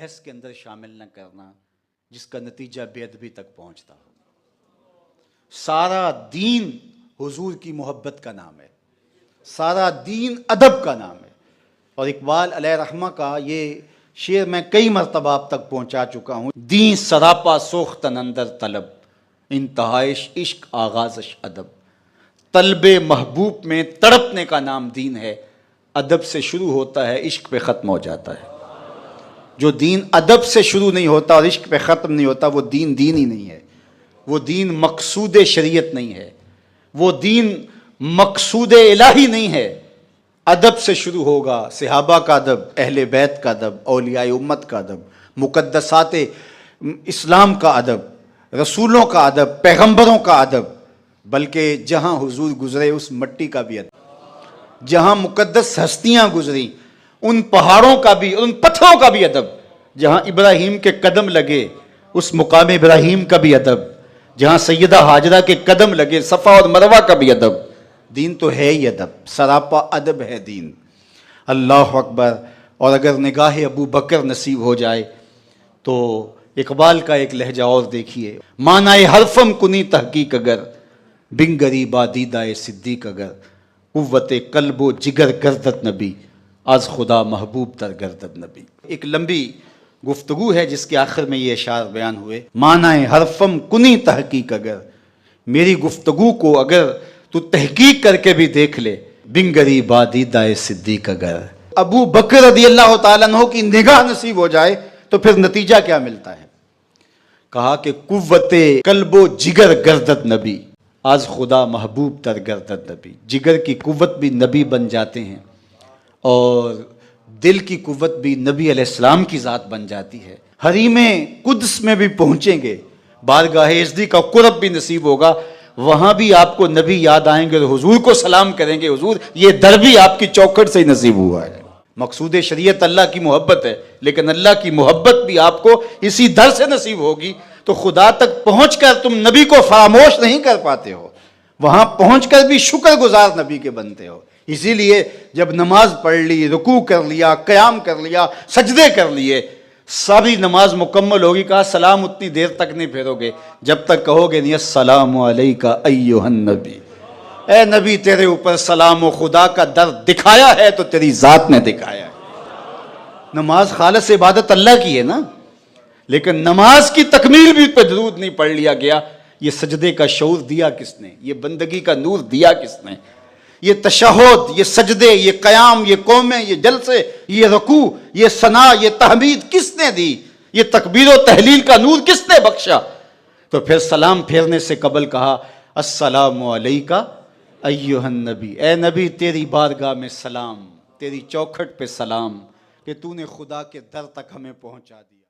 بحث کے اندر شامل نہ کرنا جس کا نتیجہ بے ادبی تک پہنچتا ہو۔ سارا دین حضور کی محبت کا نام ہے، سارا دین ادب کا نام ہے۔ اور اقبال علیہ رحمہ کا یہ شعر میں کئی مرتبہ آپ تک پہنچا چکا ہوں، دین سراپا سوختن اندر طلب، انتہائش عشق آغازش ادب۔ طلب محبوب میں تڑپنے کا نام دین ہے، ادب سے شروع ہوتا ہے عشق پہ ختم ہو جاتا ہے۔ جو دین ادب سے شروع نہیں ہوتا اور عشق پہ ختم نہیں ہوتا وہ دین دین ہی نہیں ہے، وہ دین مقصود شریعت نہیں ہے، وہ دین مقصود الہی نہیں ہے۔ ادب سے شروع ہوگا، صحابہ کا ادب، اہل بیت کا ادب، اولیاء امت کا ادب، مقدسات اسلام کا ادب، رسولوں کا ادب، پیغمبروں کا ادب، بلکہ جہاں حضور گزرے اس مٹی کا بھی ادب، جہاں مقدس ہستیاں گزری ان پہاڑوں کا بھی، ان پتھروں کا بھی ادب، جہاں ابراہیم کے قدم لگے اس مقام ابراہیم کا بھی ادب، جہاں سیدہ حاجرہ کے قدم لگے صفا اور مروہ کا بھی ادب۔ دین تو ہے ہی ادب، سراپا ادب ہے دین۔ اللہ اکبر۔ اور اگر نگاہ ابو بکر نصیب ہو جائے تو اقبال کا ایک لہجہ اور دیکھیے، معنی حرفم کنی تحقیق اگر، بنگری بادیدہ صدیق اگر، قوت قلب و جگر گردت نبی، از خدا محبوب تر گردت نبی۔ ایک لمبی گفتگو ہے جس کے آخر میں یہ اشعار بیان ہوئے، معنی حرفم کنی تحقیق اگر، میری گفتگو کو اگر تو تحقیق کر کے بھی دیکھ لے، بنگری بادیدہ صدیق اگر، ابو بکر رضی اللہ تعالیٰ عنہ کی نگاہ نصیب ہو جائے تو پھر نتیجہ کیا ملتا ہے؟ کہا کہ قوت قلب و جگر گردت نبی، آج خدا محبوب تر گردت نبی۔ جگر کی قوت بھی نبی بن جاتے ہیں اور دل کی قوت بھی نبی علیہ السلام کی ذات بن جاتی ہے۔ حریم قدس میں بھی پہنچیں گے، بارگاہ ازدی کا قرب بھی نصیب ہوگا، وہاں بھی آپ کو نبی یاد آئیں گے اور حضور کو سلام کریں گے، حضور یہ در بھی آپ کی چوکھٹ سے ہی نصیب ہوا ہے۔ مقصود شریعت اللہ کی محبت ہے، لیکن اللہ کی محبت بھی آپ کو اسی در سے نصیب ہوگی، تو خدا تک پہنچ کر تم نبی کو فراموش نہیں کر پاتے ہو، وہاں پہنچ کر بھی شکر گزار نبی کے بنتے ہو۔ اسی لیے جب نماز پڑھ لی، رکوع کر لیا، قیام کر لیا، سجدے کر لیے، ساری نماز مکمل ہوگی، کہا سلام اتنی دیر تک نہیں پھیرو گے جب تک کہو گے نہیں السلام علیکہ ایھا النبی، اے نبی تیرے اوپر سلام، و خدا کا در دکھایا ہے تو تیری ذات نے دکھایا ہے۔ نماز خالص عبادت اللہ کی ہے نا، لیکن نماز کی تکمیل بھی پہ درود نہیں پڑھ لیا گیا۔ یہ سجدے کا شعور دیا کس نے؟ یہ بندگی کا نور دیا کس نے؟ یہ تشہد، یہ سجدے، یہ قیام، یہ قومیں، یہ جلسے، یہ رکوع، یہ ثنا، یہ تحمید کس نے دی؟ یہ تکبیر و تحلیل کا نور کس نے بخشا؟ تو پھر سلام پھیرنے سے قبل کہا السلام علیکہ ایھا النبی، اے نبی تیری بارگاہ میں سلام، تیری چوکھٹ پہ سلام کہ تو نے خدا کے در تک ہمیں پہنچا دیا۔